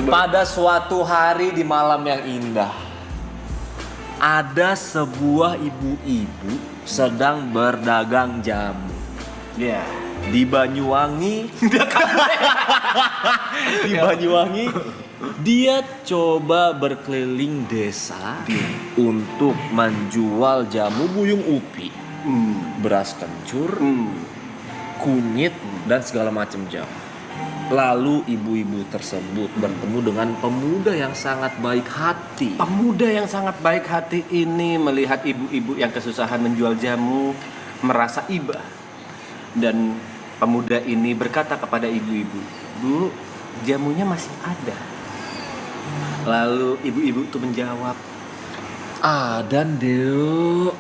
Pada suatu hari di malam yang indah, ada sebuah ibu-ibu sedang berdagang jamu. Ya. Di Banyuwangi, di Banyuwangi, dia coba berkeliling desa untuk menjual jamu buyung upi, beras kencur, kunyit, dan segala macam jamu. Lalu ibu-ibu tersebut bertemu dengan pemuda yang sangat baik hati. Pemuda yang sangat baik hati ini melihat ibu-ibu yang kesusahan menjual jamu, merasa iba. Dan pemuda ini berkata kepada ibu-ibu, "Bu, jamunya masih ada." Lalu ibu-ibu itu menjawab, "Ada, Deo.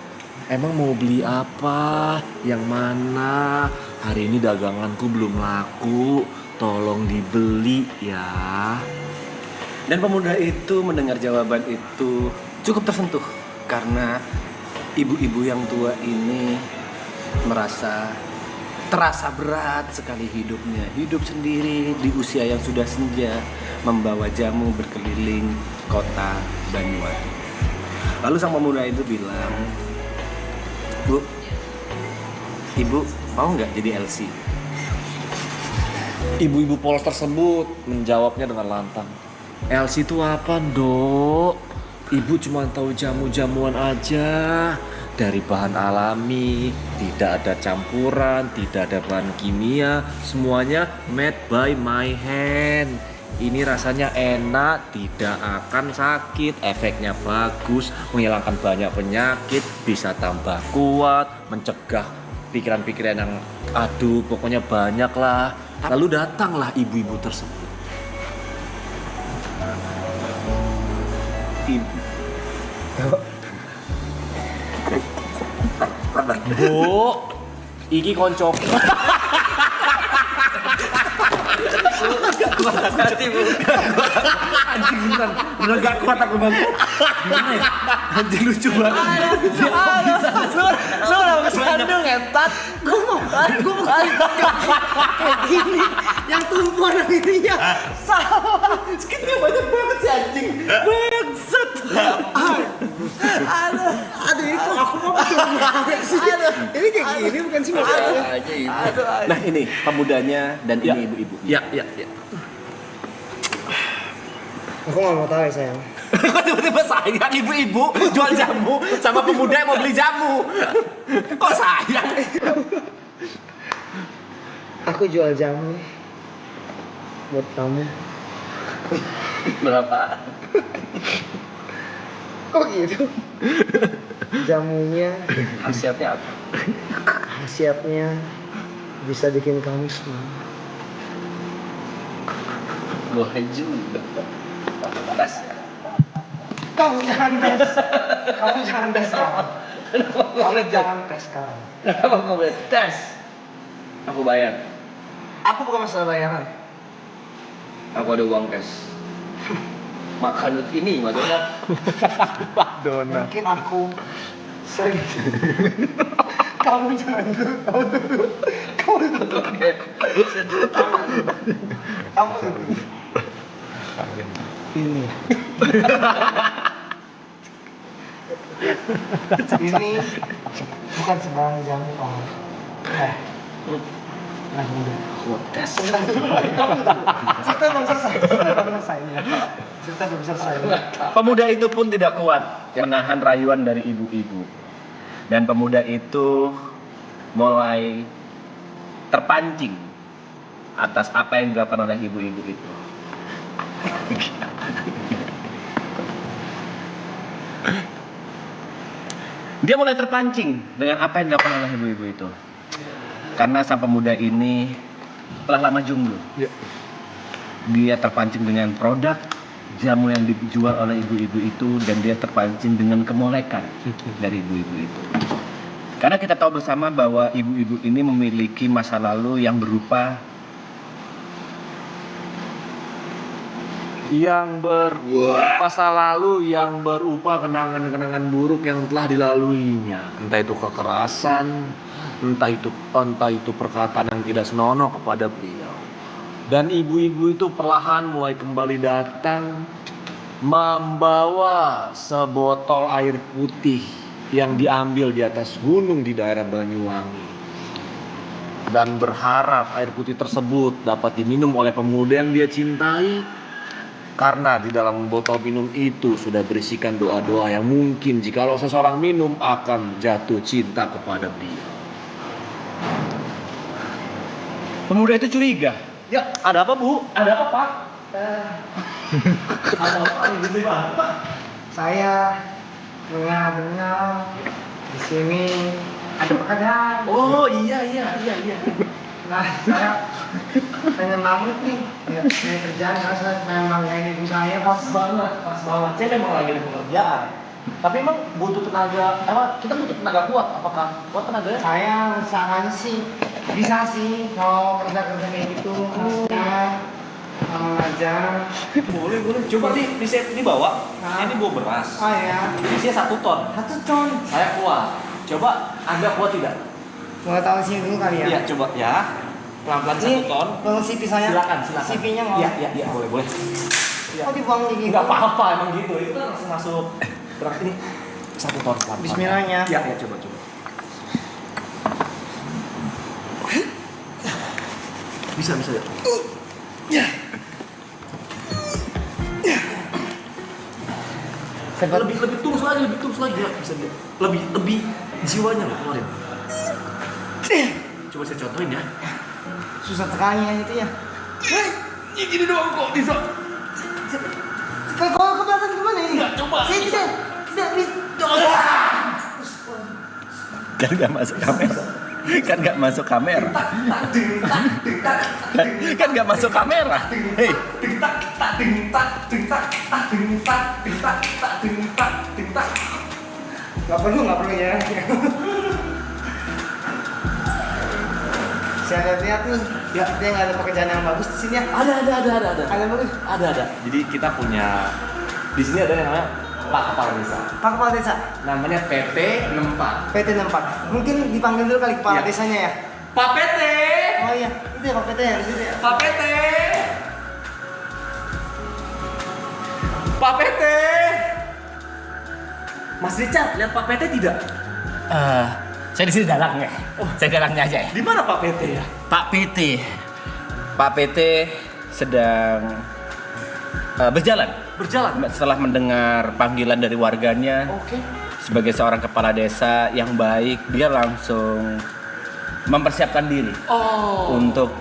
Emang mau beli apa? Yang mana? Hari ini daganganku belum laku. Tolong dibeli ya." dan pemuda itu mendengar jawaban itu cukup tersentuh karena ibu-ibu yang tua ini terasa berat sekali hidupnya. Hidup sendiri di usia yang sudah senja, membawa jamu berkeliling kota Banyuwangi. Lalu sang pemuda itu bilang, "Bu, ibu mau nggak jadi LC?" Ibu-ibu polos tersebut menjawabnya dengan lantang. "LC itu apa, Dok? Ibu cuma tahu jamu-jamuan aja. Dari bahan alami, tidak ada campuran, tidak ada bahan kimia, semuanya made by my hand. Ini rasanya enak, tidak akan sakit, efeknya bagus, menghilangkan banyak penyakit, bisa tambah kuat, mencegah pikiran-pikiran yang aduh, pokoknya banyak lah." Lalu datanglah ibu-ibu tersebut. "Bu, iki koncoku." Hati, Bu. Anjing bener gak kuat aku banget. Gimana ya? Anjing lucu banget. Lu udah kesandung ngentat. Gue mau kayak gini yang tumpuan ini ya sama Skitnya banyak banget sih anjing. Bangsat. aduh ini kok aku mau betul banget sih ini kayak gini bukan sih maksudnya Nah ini pemudanya dan ini ibu-ibu. Ya. aku nggak mau tahu ya sayang. Kok tiba-tiba sayang ibu-ibu jual jamu sama pemuda yang mau beli jamu? Kok sayang? Aku jual jamu buat kamu. Berapa? Kok gitu? Jamunya Khasiatnya apa? khasiatnya bisa bikin kamu semangat. Boleh juga. Tes. Kamu jangan tes. Kamu jangan tes sekarang. Kamu jangan tes sekarang. Kenapa nggak boleh tes? Aku bayar. Aku bukan masalah bayaran. Aku ada uang cash. Makan ini Madonna. Mungkin aku sering. Kamu jangan dulu. Kamu dulu. Kamu dulu. Ini. Ini bukan sembarang jamu kamu. Nah, udah. Tes. Cerita belum selesai. Cerita belum selesai. Pemuda itu pun tidak kuat menahan rayuan dari ibu-ibu. Dan pemuda itu mulai terpancing atas apa yang dilakukan oleh ibu-ibu itu. Dia mulai terpancing dengan apa yang dilakukan oleh ibu-ibu itu. Karena sang pemuda ini telah lama jomblo. Dia terpancing dengan produk jamu yang dijual oleh ibu-ibu itu, dan dia terpancing dengan kemolekan dari ibu-ibu itu. Karena kita tahu bersama bahwa ibu-ibu ini memiliki masa lalu yang berupa masa lalu yang berupa kenangan-kenangan buruk yang telah dilaluinya. Entah itu kekerasan, entah itu perkataan yang tidak senonoh kepada beliau. Dan ibu-ibu itu perlahan mulai kembali datang membawa sebotol air putih yang diambil di atas gunung di daerah Banyuwangi. Dan berharap air putih tersebut dapat diminum oleh pemuda yang dia cintai. Karena di dalam botol minum itu sudah berisikan doa-doa yang mungkin jikalau seseorang minum akan jatuh cinta kepada beliau. Pemuda itu curiga. Ya, ada apa Bu? Ada apa Pak? Saya dengar di sini ada pekerjaan. Oh iya. Nah, saya pengen banget nih. Ya, saya kerjaan karena saya memang kayak ibu saya pas banget. Saya memang lagi ada pekerjaan. Tapi emang butuh tenaga, kita butuh tenaga kuat. Apakah kuat tenaganya? Saya usahanya sih bisa sih kalau kerja-kerja kayak gitu. Maksudnya ngajar. Boleh. Coba dibawa. Nah. Ini bawa beras. Oh ya, Isinya 1 ton. 1 ton. Saya kuat. Coba Anda kuat tidak? Mau tahu sini dulu kali ya? Iya, coba ya. Pelan-pelan 1 ton. Kalau CV saya. Silakan. CV-nya mau. Iya, boleh. Oh dibuang kayak gitu. Enggak apa-apa emang gitu. Itu kan langsung masuk. Berarti ini 1 ton pelan-pelan. Bismillahnya. Iya, coba. Bisa ya. Lebih tulus lagi ya, bisa dia. Lebih jiwanya loh keluarin. Coba saya contohin ya. Susah sekali ya itu ya. Ya gini doang kok bisa. Kalau ke belakang gimana ini? Enggak, coba. Saya tidak bisa. Kan nggak masuk kamera. Kan nggak masuk kamera. Hei, Nggak perlu ya. Saya lihat nih, dia nggak ada pekerjaan yang bagus di sini ya. Ada. Ada bagus. Ada. Jadi kita punya di sini ada yang namanya Pak Kepala Desa. Pak Kepala Desa, Namanya PT 64. PT 64. Mungkin dipanggil dulu kali kepala Iya. desanya ya. Pak PT. Oh iya, itu ya Pak PT ya di situ ya. Pak PT. Pak PT. Mas Richard, lihat Pak PT tidak? saya di sini dalangnya. Saya dalangnya aja ya. Di mana Pak PT ya? Pak PT sedang berjalan. Setelah mendengar panggilan dari warganya Oke. sebagai seorang kepala desa yang baik, dia langsung mempersiapkan diri untuk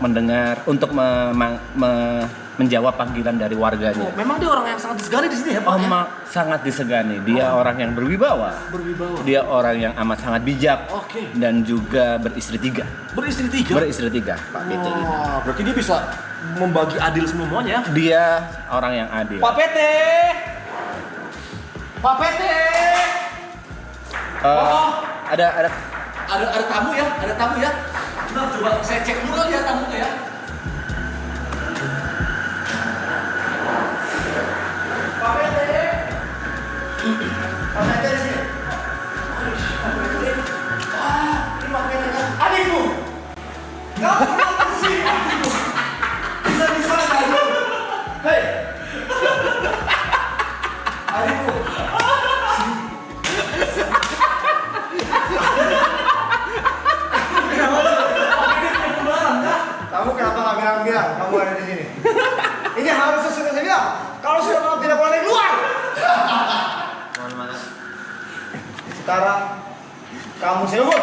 menjawab panggilan dari warganya. Memang dia orang yang sangat disegani di sini ya, Pak? Sangat disegani. Dia orang yang berwibawa. Dia orang yang amat sangat bijak. Oke. Dan juga beristri tiga. Beristri 3. Beristri tiga, Pak PT ini. Berarti dia bisa membagi adil semuanya. Dia orang yang adil. Pak PT. Ada tamu ya, Nah, coba saya cek dulu kali ya tamunya ya. Pak PT. Pak PT di sini. Ini Pak PT kan? Adikmu. Kamu kenapa sih? Bisa aja. Hei. Adikku. Kamu kenapa nggak bilang kamu ada di sini? Ini harus sesuai saya bilang. Kalau sudah malam tidak boleh keluar. Sekarang kamu saya ukur.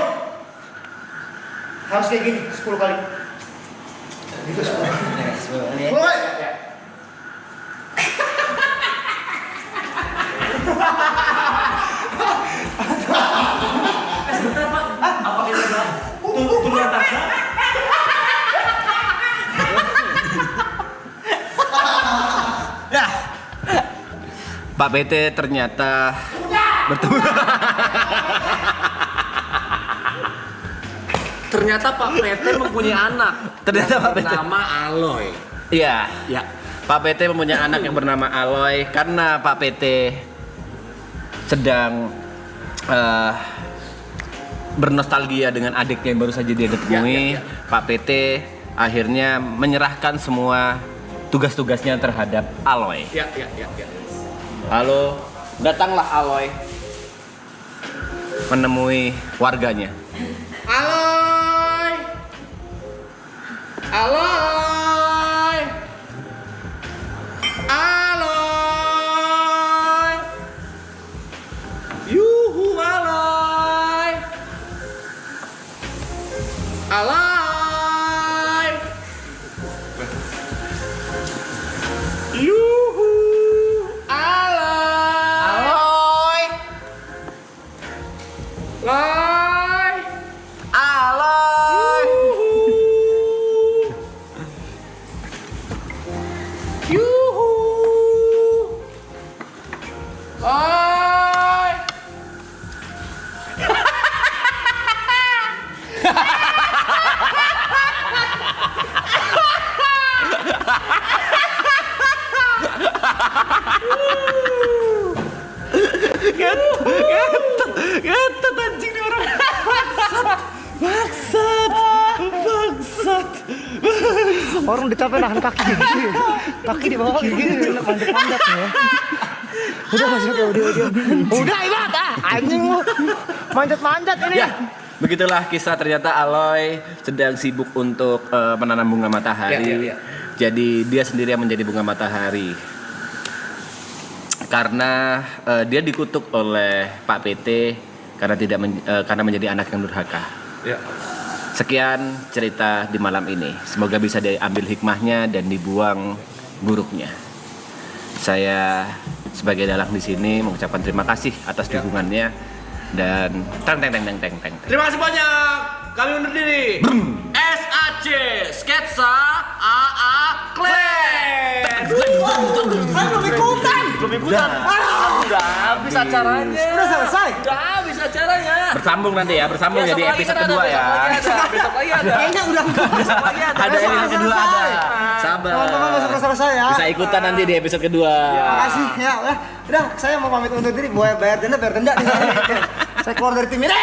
Harus kayak gini 10 kali. Gitu 10 kali. 10 kali. Sebentar Pak, apa kita bilang? Turunan tangga. Pak PT ternyata bertemu. Ternyata Pak PT mempunyai anak. Ternyata Pak PT. Nama Aloy. Iya. Ya. Pak PT mempunyai anak yang bernama Aloy karena Pak PT sedang bernostalgia dengan adiknya yang baru saja dia ditemui. Ya. Pak PT akhirnya menyerahkan semua tugas-tugasnya terhadap Aloy. Ya. Lalu datanglah Aloy menemui warganya. Aloy! Aloy! Aloy! Yuhu Aloy! Aloy! Yuhu Aloy! Aloy! Aloy! Yuhu! Aloy! Ngetet anjing nih orang. Bangsat. Orang dicapai nahan kaki gitu. Kaki di bawah gitu, manjat-manjat ya. Udah masuk ya, udah. Udah Ibat, anjing lu. Manjat-manjat ini. Ya, begitulah kisah. Ternyata Aloy sedang sibuk untuk menanam bunga matahari. Ya. Jadi dia sendiri yang menjadi bunga matahari. Karena dia dikutuk oleh Pak PT karena karena menjadi anak yang durhaka. Ya. Sekian cerita di malam ini. Semoga bisa diambil hikmahnya dan dibuang buruknya. Saya sebagai dalang di sini mengucapkan terima kasih atas dukungannya dan teng. Terima kasih banyak. Kami undur diri. SAC Sketsa AA Clan. Belum ikutan. Udah habis acaranya. Udah selesai. Udah habis acaranya. Bersambung nanti ya, bersambung jadi episode kedua ya. Besok lagi ada. Kayaknya udah Besok lagi ada. Ada episode kedua ada. Sabar. teman-teman nggak selesai ya. Bisa ikutan nanti di episode kedua. Makasih ya, udah saya mau pamit undur diri, bayar denda nih. Saya keluar dari tim ini.